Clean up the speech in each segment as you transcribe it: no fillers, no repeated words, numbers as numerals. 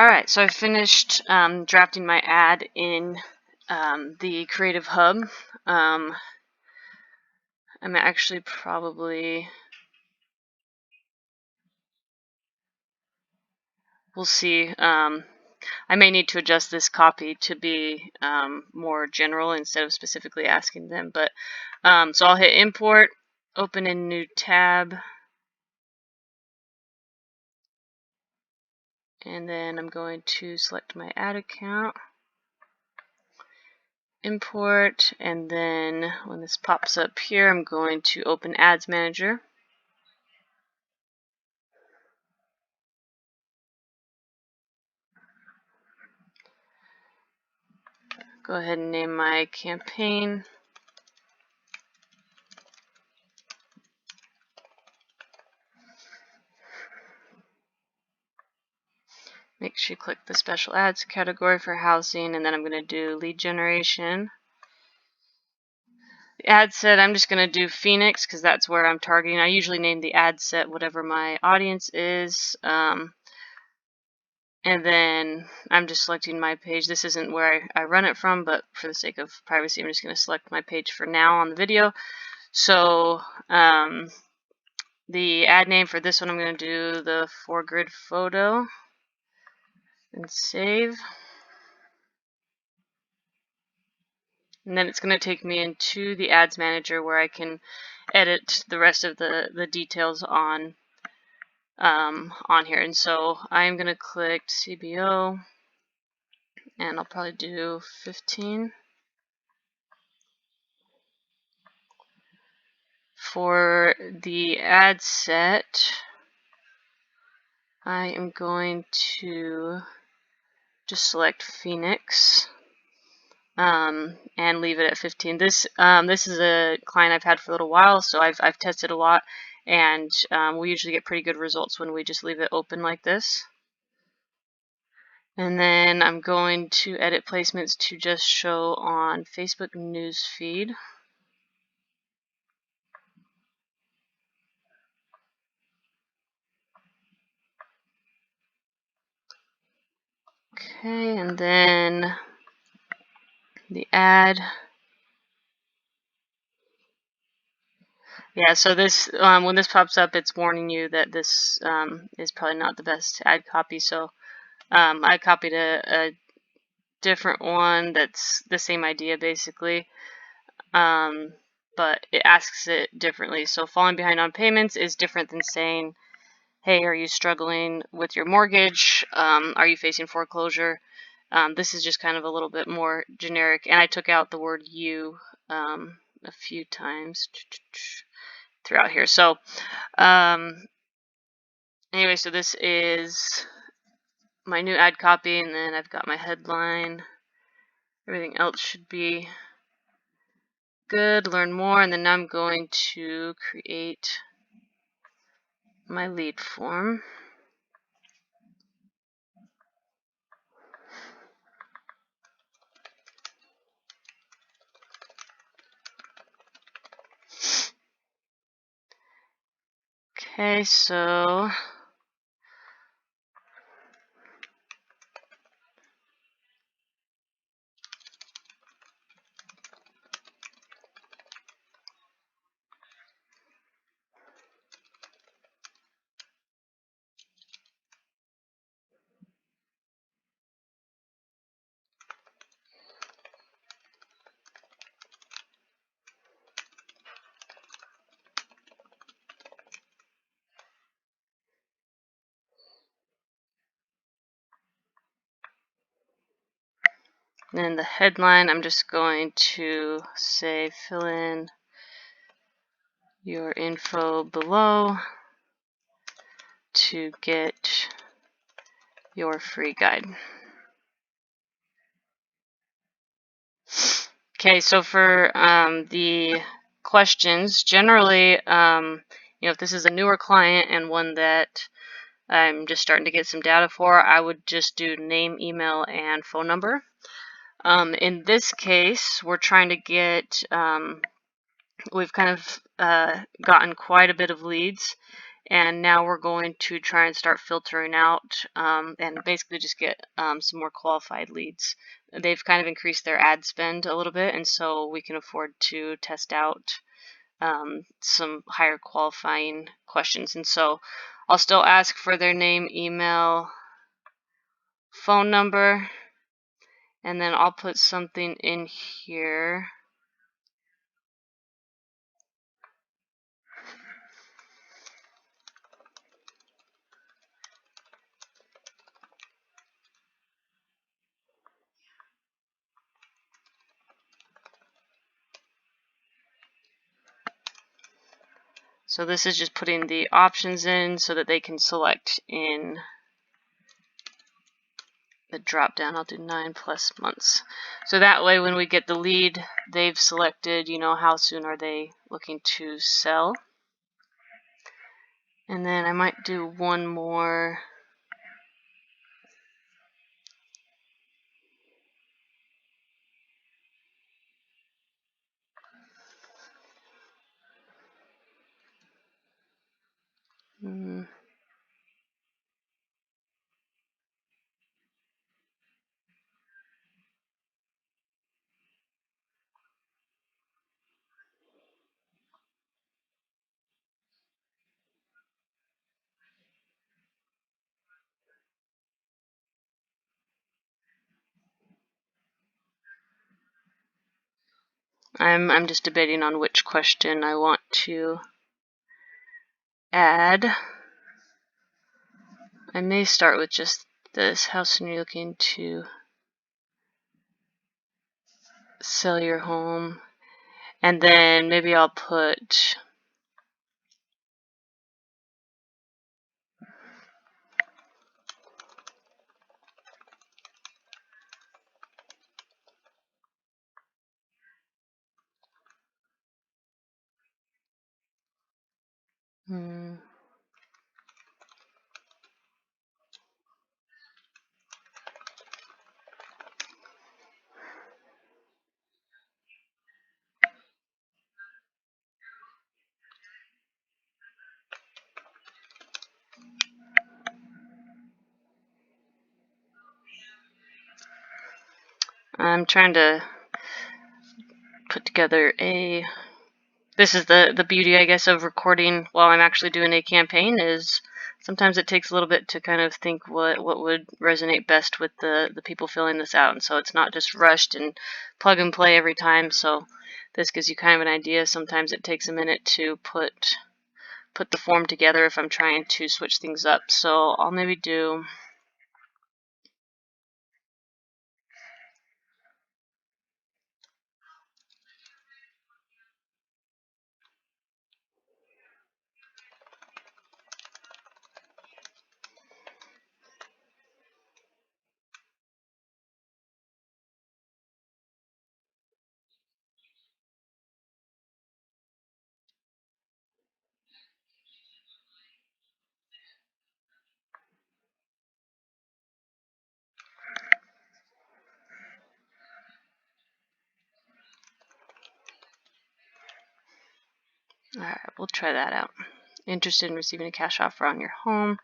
Alright, so I finished drafting my ad in the Creative Hub. I'm actually probably, we'll see, I may need to adjust this copy to be more general instead of specifically asking them, but so I'll hit import, open a new tab, and then I'm going to select my ad account, import, and then when this pops up here, I'm going to open Ads Manager. Go ahead and name my campaign. Make sure you click the special ads category for housing, and then I'm going to do lead generation. The ad set, I'm just going to do Phoenix because that's where I'm targeting. I usually name the ad set whatever my audience is. And then I'm just selecting my page. This isn't where I run it from, but for the sake of privacy, I'm just going to select my page for now on the video. So the ad name for this one, I'm going to do the 4-grid photo and save. And then it's going to take me into the Ads Manager where I can edit the rest of the details on here. And so I'm going to click CBO, and I'll probably do 15. For the ad set, I am going to just select Phoenix and leave it at 15. This is a client I've had for a little while, so I've tested a lot, and we usually get pretty good results when we just leave it open like this. And then I'm going to edit placements to just show on Facebook news feed. Okay, and then the ad. Yeah, so this when this pops up, it's warning you that this is probably not the best ad copy. So I copied a different one that's the same idea basically, but it asks it differently. So falling behind on payments is different than saying, hey, are you struggling with your mortgage? Are you facing foreclosure? This is just kind of a little bit more generic, and I took out the word you a few times throughout here. So anyway, so this is my new ad copy, and then I've got my headline. Everything else should be good. Learn more, and then I'm going to create my lead form. Okay, so then the headline, I'm just going to say fill in your info below to get your free guide. Okay, so for the questions, generally, if this is a newer client and one that I'm just starting to get some data for, I would just do name, email, and phone number. In this case, we're trying to get, we've kind of gotten quite a bit of leads, And now we're going to try and start filtering out and basically just get some more qualified leads. They've kind of increased their ad spend a little bit, and so we can afford to test out some higher qualifying questions. And so I'll still ask for their name, email, phone number, and then I'll put something in here. So this is just putting the options in so that they can select in the drop down. I'll do 9+ months. So that way when we get the lead, they've selected, how soon are they looking to sell. And then I might do one more. I'm just debating on which question I want to add. I may start with just this. How soon are you looking to sell your home? And then maybe I'll put I'm trying to put together a. This is the beauty, I guess, of recording while I'm actually doing a campaign is sometimes it takes a little bit to kind of think what would resonate best with the people filling this out. And so it's not just rushed and plug and play every time. So this gives you kind of an idea. Sometimes it takes a minute to put the form together if I'm trying to switch things up. So I'll maybe do. All right, we'll try that out. Interested in receiving a cash offer on your home.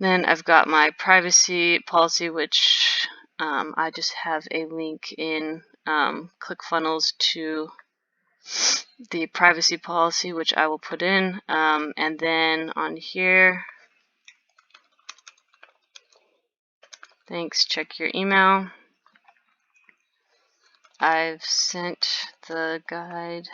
Then I've got my privacy policy, which I just have a link in ClickFunnels to the privacy policy, which I will put in. And then on here, thanks, check your email. I've sent the guide.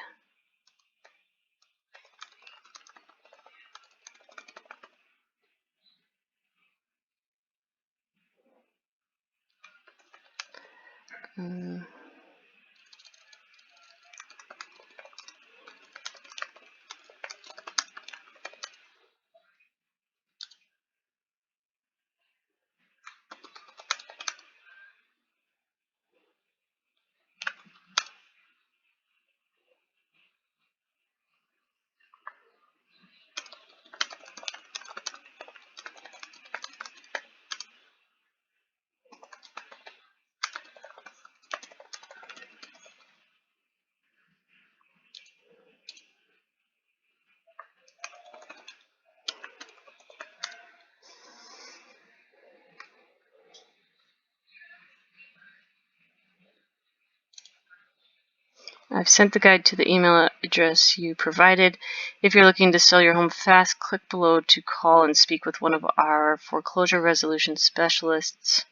I've sent the guide to the email address you provided. If you're looking to sell your home fast, click below to call and speak with one of our foreclosure resolution specialists.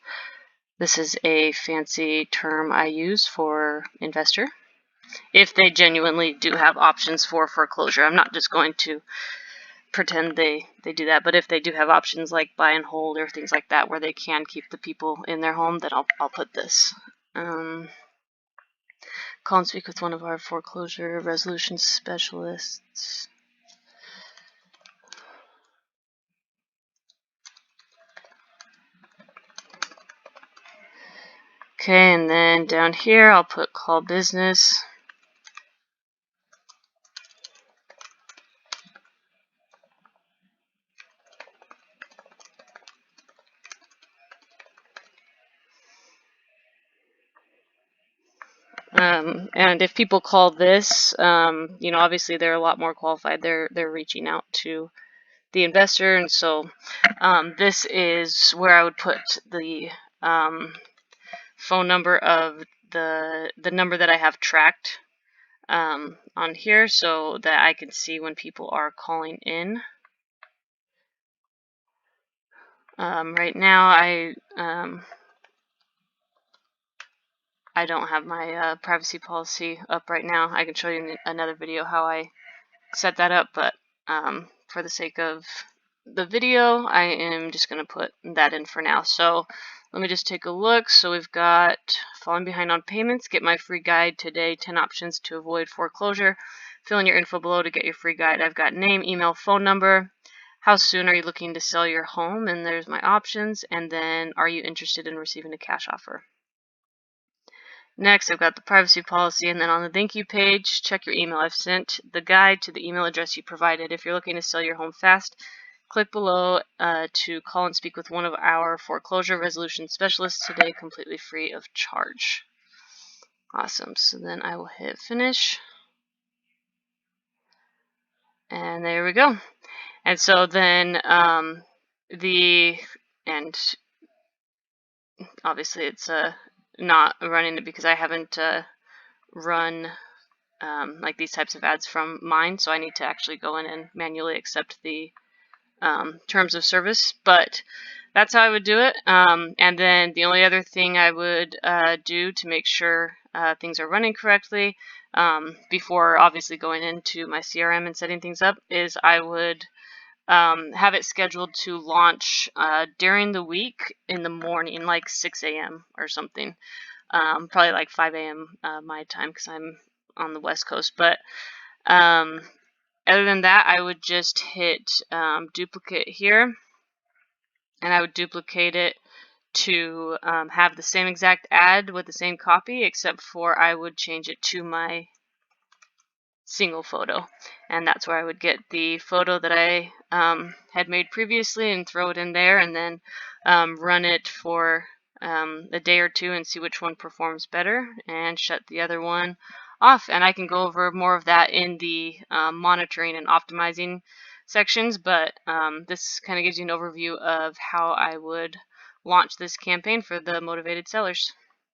This is a fancy term I use for investor. If they genuinely do have options for foreclosure, I'm not just going to pretend they do that, but if they do have options like buy and hold or things like that where they can keep the people in their home, then I'll put this. Call and speak with one of our foreclosure resolution specialists. Okay, and then down here I'll put call business. And if people call this, obviously they're a lot more qualified. They're reaching out to the investor, and so this is where I would put the phone number of the number that I have tracked on here, so that I can see when people are calling in. Right now, I don't have my privacy policy up right now. I can show you in another video how I set that up, but for the sake of the video, I am just going to put that in for now. So let me just take a look. So we've got falling behind on payments. Get my free guide today, 10 options to avoid foreclosure. Fill in your info below to get your free guide. I've got name, email, phone number. How soon are you looking to sell your home? And there's my options. And then, are you interested in receiving a cash offer? Next, I've got the privacy policy, and then on the thank you page, check your email. I've sent the guide to the email address you provided. If you're looking to sell your home fast, click below to call and speak with one of our foreclosure resolution specialists today, completely free of charge. Awesome. So then I will hit finish. And there we go. And so then and obviously it's not running it because I haven't run like these types of ads from mine, so I need to actually go in and manually accept the terms of service, but that's how I would do it. And then the only other thing I would do to make sure things are running correctly before obviously going into my CRM and setting things up is I would have it scheduled to launch during the week in the morning, like 6 a.m. or something. Probably like 5 a.m. My time because I'm on the West Coast. But other than that, I would just hit duplicate here, and I would duplicate it to have the same exact ad with the same copy, except for I would change it to my single photo, and that's where I would get the photo that I had made previously and throw it in there, and then run it for a day or two and see which one performs better and shut the other one off. And I can go over more of that in the monitoring and optimizing sections, but this kind of gives you an overview of how I would launch this campaign for the motivated sellers.